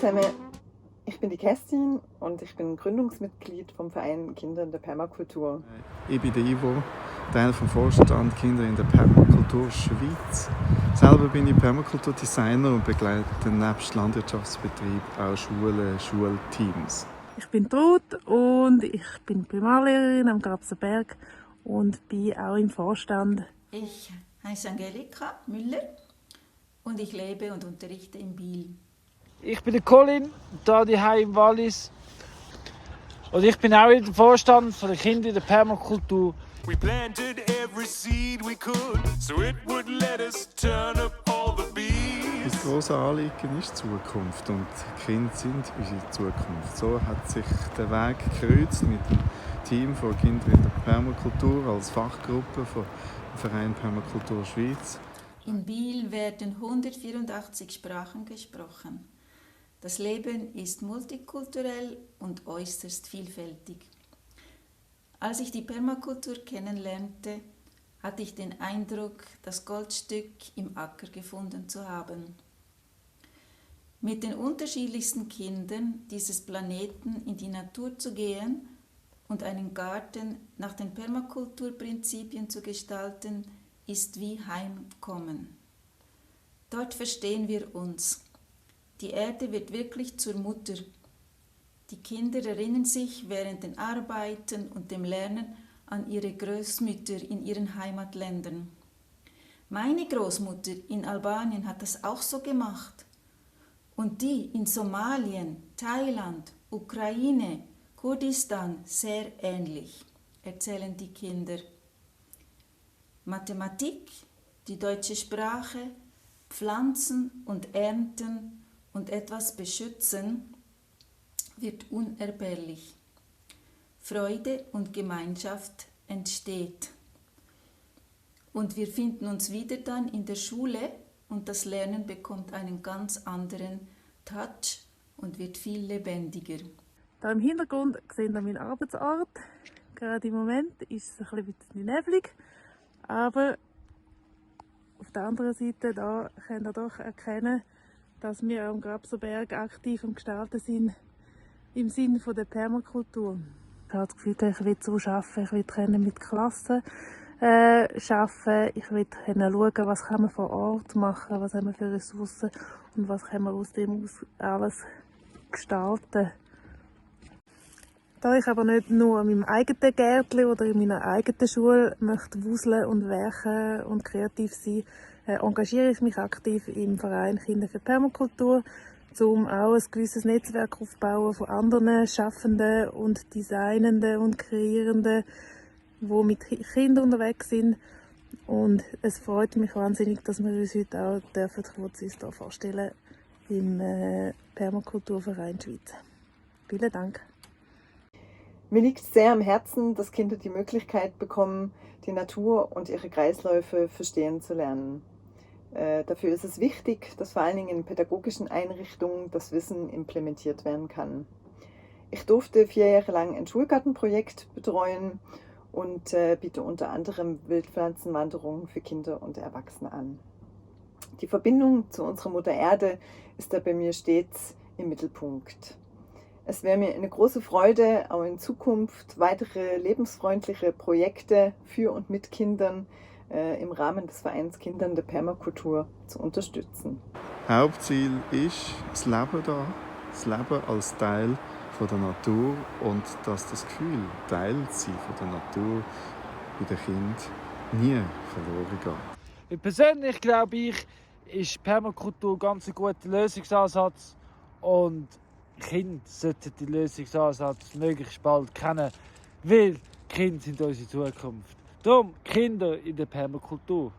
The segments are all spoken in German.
zusammen, ich bin die Kerstin und ich bin Gründungsmitglied vom Verein Kinder in der Permakultur. Ich bin der Ivo, Teil vom Vorstand Kinder in der Permakultur Schweiz. Selber bin ich Permakulturdesigner und begleite nebst Landwirtschaftsbetrieb auch Schulen, Schulteams. Ich bin Ruth und ich bin Primarlehrerin am Grabsenberg und bin auch im Vorstand. Ich heiße Angelika Müller und ich lebe und unterrichte in Biel. Ich bin der Colin, hier daheim im Wallis. Und ich bin auch im Vorstand der Kinder in der Permakultur. We planted every seed we could, so it would let us turn up all the bees. Das grosse Anliegen ist die Zukunft und die Kinder sind unsere Zukunft. So hat sich der Weg gekreuzt mit dem Team von Kindern in der Permakultur als Fachgruppe vom Verein Permakultur Schweiz. In Biel werden 184 Sprachen gesprochen. Das Leben ist multikulturell und äußerst vielfältig. Als ich die Permakultur kennenlernte, hatte ich den Eindruck, das Goldstück im Acker gefunden zu haben. Mit den unterschiedlichsten Kindern dieses Planeten in die Natur zu gehen und einen Garten nach den Permakulturprinzipien zu gestalten, ist wie Heimkommen. Dort verstehen wir uns. Die Erde wird wirklich zur Mutter. Die Kinder erinnern sich während den Arbeiten und dem Lernen an ihre Großmütter in ihren Heimatländern. Meine Großmutter in Albanien hat das auch so gemacht. Und die in Somalien, Thailand, Ukraine, Kurdistan sehr ähnlich, erzählen die Kinder. Mathematik, die deutsche Sprache, Pflanzen und Ernten und etwas beschützen, wird unerbehrlich. Freude und Gemeinschaft entsteht. Und wir finden uns wieder dann in der Schule und das Lernen bekommt einen ganz anderen Touch und wird viel lebendiger. Da im Hintergrund sehen wir meinen Arbeitsort. Gerade im Moment ist es ein bisschen neblig, aber auf der anderen Seite da könnt ihr doch erkennen, dass wir am Grabsenberg aktiv am Gestalten sind im Sinne der Permakultur. Ich habe das Gefühl, ich will so arbeiten, ich will mit Klassen arbeiten, ich will schauen, was kann man vor Ort machen, was haben wir für Ressourcen und was können wir aus dem alles gestalten. Da ich aber nicht nur in meinem eigenen Gärtchen oder in meiner eigenen Schule möchte wuseln und werken und kreativ sein, engagiere ich mich aktiv im Verein Kinder für Permakultur, um auch ein gewisses Netzwerk aufzubauen von anderen Schaffenden und Designenden und Kreierenden, die mit Kindern unterwegs sind. Und es freut mich wahnsinnig, dass wir uns heute auch kurz uns hier vorstellen im Permakulturverein Schweiz. Vielen Dank. Mir liegt sehr am Herzen, dass Kinder die Möglichkeit bekommen, die Natur und ihre Kreisläufe verstehen zu lernen. Dafür ist es wichtig, dass vor allen Dingen in pädagogischen Einrichtungen das Wissen implementiert werden kann. Ich durfte 4 Jahre lang ein Schulgartenprojekt betreuen und biete unter anderem Wildpflanzenwanderungen für Kinder und Erwachsene an. Die Verbindung zu unserer Mutter Erde ist da bei mir stets im Mittelpunkt. Es wäre mir eine große Freude, auch in Zukunft weitere lebensfreundliche Projekte für und mit Kindern im Rahmen des Vereins Kindern der Permakultur zu unterstützen. Hauptziel ist das Leben da, das Leben als Teil von der Natur und dass das Gefühl, Teil zu sein von der Natur bei den Kindern nie verloren geht. Persönlich glaube ich, ist Permakultur ganz ein guter Lösungsansatz und Kinder sollten den Lösungsansatz möglichst bald kennen, weil Kinder sind unsere Zukunft. Darum Kinder in der Permakultur.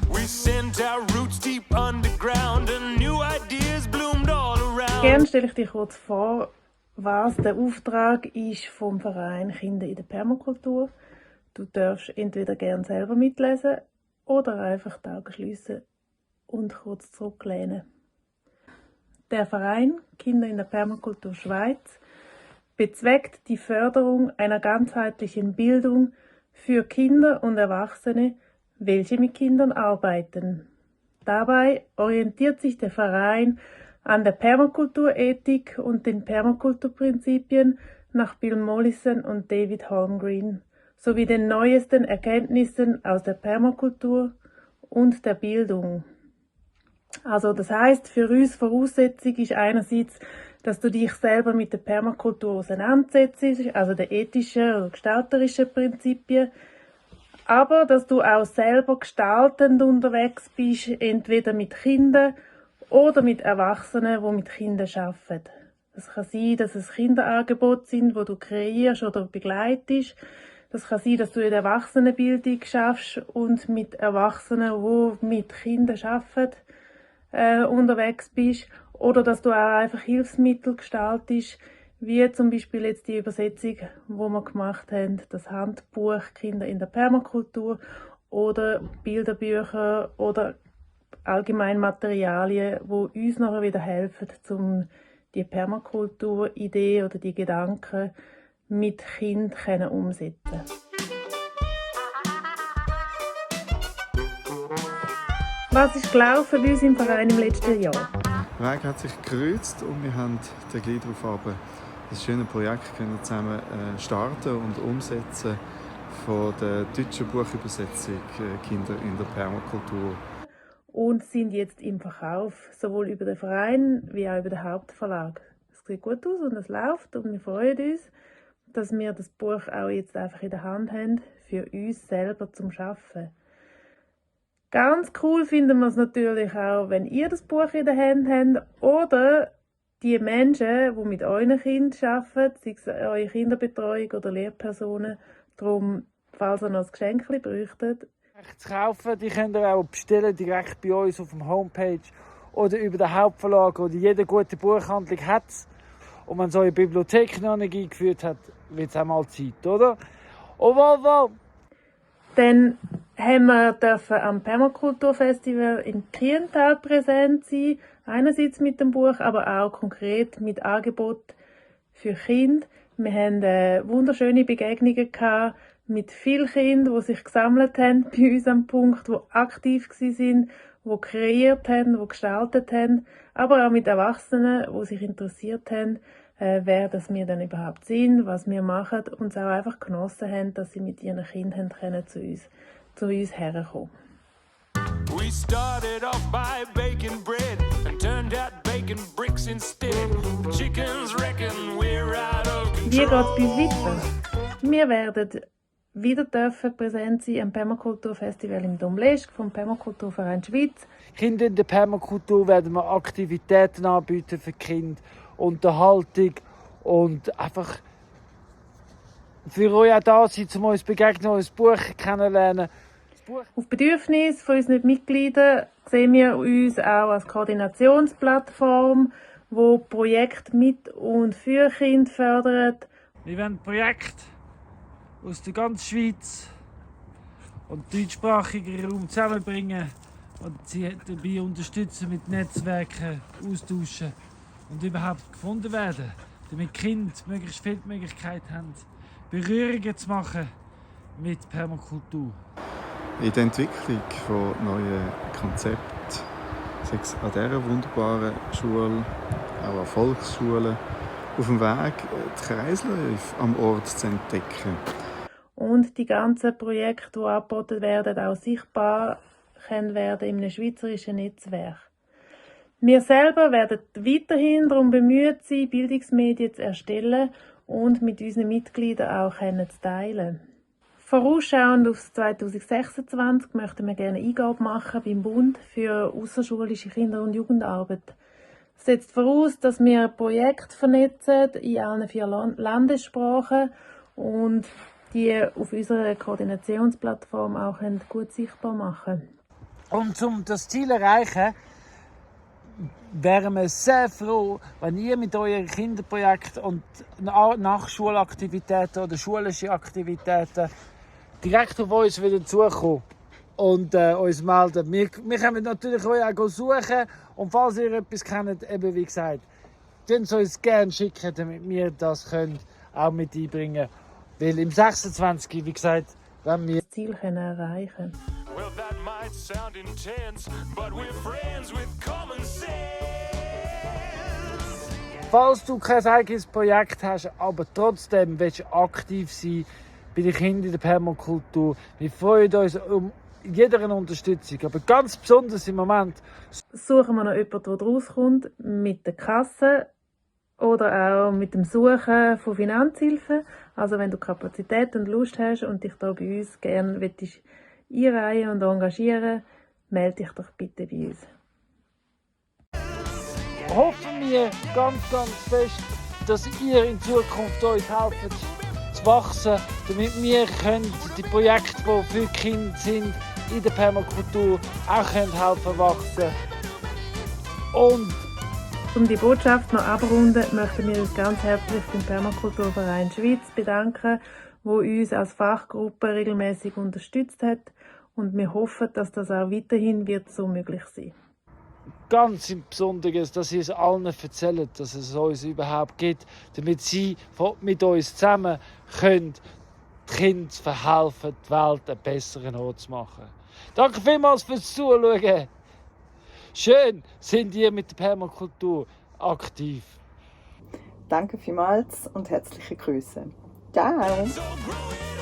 We sent our roots deep underground and new ideas bloomed all around. Gerne stelle ich dir kurz vor, was der Auftrag ist vom Verein Kinder in der Permakultur. Du darfst entweder gerne selber mitlesen oder einfach die Augen schliessen und kurz zurücklehnen. Der Verein Kinder in der Permakultur Schweiz bezweckt die Förderung einer ganzheitlichen Bildung für Kinder und Erwachsene, welche mit Kindern arbeiten. Dabei orientiert sich der Verein an der Permakulturethik und den Permakulturprinzipien nach Bill Mollison und David Holmgreen sowie den neuesten Erkenntnissen aus der Permakultur und der Bildung. Also das heißt, für uns Voraussetzung ist einerseits, dass du dich selber mit der Permakultur auseinandersetzt, also der ethischen oder gestalterischen Prinzipien, aber dass du auch selber gestaltend unterwegs bist, entweder mit Kindern oder mit Erwachsenen, die mit Kindern arbeiten. Es kann sein, dass es Kinderangebote sind, wo du kreierst oder begleitest. Das kann sein, dass du in der Erwachsenenbildung schaffst und mit Erwachsenen, die mit Kindern arbeiten, unterwegs bist. Oder dass du auch einfach Hilfsmittel gestaltest, wie zum Beispiel jetzt die Übersetzung, die wir gemacht haben, das Handbuch Kinder in der Permakultur oder Bilderbücher oder allgemein Materialien, die uns nachher wieder helfen, um die Permakultur-Idee oder die Gedanken mit Kind umsetzen. Was ist gelaufen bei uns im Verein im letzten Jahr? Der Weg hat sich gekreuzt und wir haben dann gleich darauf ein schönes Projekt können zusammen starten und umsetzen von der deutschen Buchübersetzung «Kinder in der Permakultur». Und sind jetzt im Verkauf, sowohl über den Verein wie auch über den Hauptverlag. Es sieht gut aus und es läuft und wir freuen uns, dass wir das Buch auch jetzt einfach in der Hand haben, für uns selber zum Arbeiten. Ganz cool finden wir es natürlich auch, wenn ihr das Buch in der Hand habt oder die Menschen, die mit euren Kindern arbeiten, sei es eure Kinderbetreuung oder Lehrpersonen. Darum, falls ihr noch ein Geschenk bräuchtet, Zu kaufen, die könnt ihr auch bestellen direkt bei uns auf der Homepage oder über den Hauptverlag oder jede gute Buchhandlung hat es. Und wenn so eine Bibliothek noch nicht eingeführt hat, wird es auch mal Zeit, oder? Oh. Dann haben wir am Permakulturfestival in Kriental präsent sein. Einerseits mit dem Buch, aber auch konkret mit Angeboten für Kinder. Wir haben wunderschöne Begegnungen gehabt mit vielen Kindern, die sich gesammelt haben bei uns am Punkt, die aktiv waren, die kreiert haben, die gestaltet haben, aber auch mit Erwachsenen, die sich interessiert haben, wer das wir denn überhaupt sind, was wir machen und es auch einfach genossen haben, dass sie mit ihren Kindern können zu uns herkommen. We started off by baking bread and turned out baking bricks instead. The chickens reckon we're out of control. Wie geht es bei uns weiter? Wir werden wieder präsent sein am Permakulturfestival im Domleschg vom Permakulturverein Schweiz. Kinder in der Permakultur werden wir Aktivitäten anbieten für Kinder, Unterhaltung und einfach für euch auch da sein, um uns begegnen, uns Buch kennenlernen. Auf Bedürfnis von unseren Mitgliedern sehen wir uns auch als Koordinationsplattform, die Projekte mit und für Kinder fördert. Wir wollen Projekte aus der ganzen Schweiz und deutschsprachigen Raum zusammenbringen und sie dabei unterstützen mit Netzwerken, austauschen und überhaupt gefunden werden, damit Kinder möglichst viele Möglichkeiten haben, Berührungen zu machen mit Permakultur. In der Entwicklung von neuen Konzepten, sei es an dieser wunderbaren Schule, auch an Volksschulen, auf dem Weg, die Kreisläufe am Ort zu entdecken. Und die ganzen Projekte, die angeboten werden, auch sichtbar können werden in einem schweizerischen Netzwerk. Wir selber werden weiterhin darum bemüht sein, Bildungsmedien zu erstellen und mit unseren Mitgliedern auch zu teilen. Vorausschauend auf 2026 möchten wir gerne Eingabe machen beim Bund für außerschulische Kinder- und Jugendarbeit. Das setzt voraus, dass wir Projekte vernetzen in allen 4 Landessprachen und die auf unserer Koordinationsplattform auch gut sichtbar machen. Und um das Ziel zu erreichen, wären wir sehr froh, wenn ihr mit euren Kinderprojekten und Nachschulaktivitäten oder schulischen Aktivitäten direkt auf uns wieder zukommen und uns melden. Wir können natürlich euch auch suchen und falls ihr etwas kennt, eben wie gesagt, könnt ihr uns gerne schicken, damit wir das auch mit einbringen können. Weil im 26, wie gesagt, wenn wir das Ziel erreichen können. Well, that might sound intense, but we're friends with common sense. Falls du kein eigenes Projekt hast, aber trotzdem willst aktiv sein bei den Kindern in der Permakultur, wir freuen uns um jede Unterstützung. Aber ganz besonders im Moment suchen wir noch jemanden, der rauskommt mit der Kasse oder auch mit dem Suchen von Finanzhilfen. Also wenn du Kapazität und Lust hast und dich da bei uns gerne einreihen und engagieren, melde dich doch bitte bei uns. hoffen wir ganz fest, dass ihr in Zukunft uns helft zu wachsen, damit wir die Projekte, die für Kinder sind, in der Permakultur auch helfen wachsen. Und um die Botschaft noch abzurunden, möchten wir uns ganz herzlich beim Permakulturverein Schweiz bedanken, wo uns als Fachgruppe regelmäßig unterstützt hat, und wir hoffen, dass das auch weiterhin wird so möglich sein. Ganz im Besonderen, dass sie es allen erzählen, dass es uns überhaupt gibt, damit sie mit uns zusammen können, die Kinder verhelfen, die Welt einen besseren Ort zu machen. Danke vielmals fürs Zuschauen. Schön sind ihr mit der Permakultur aktiv. Danke vielmals und herzliche Grüße. Ciao! So growing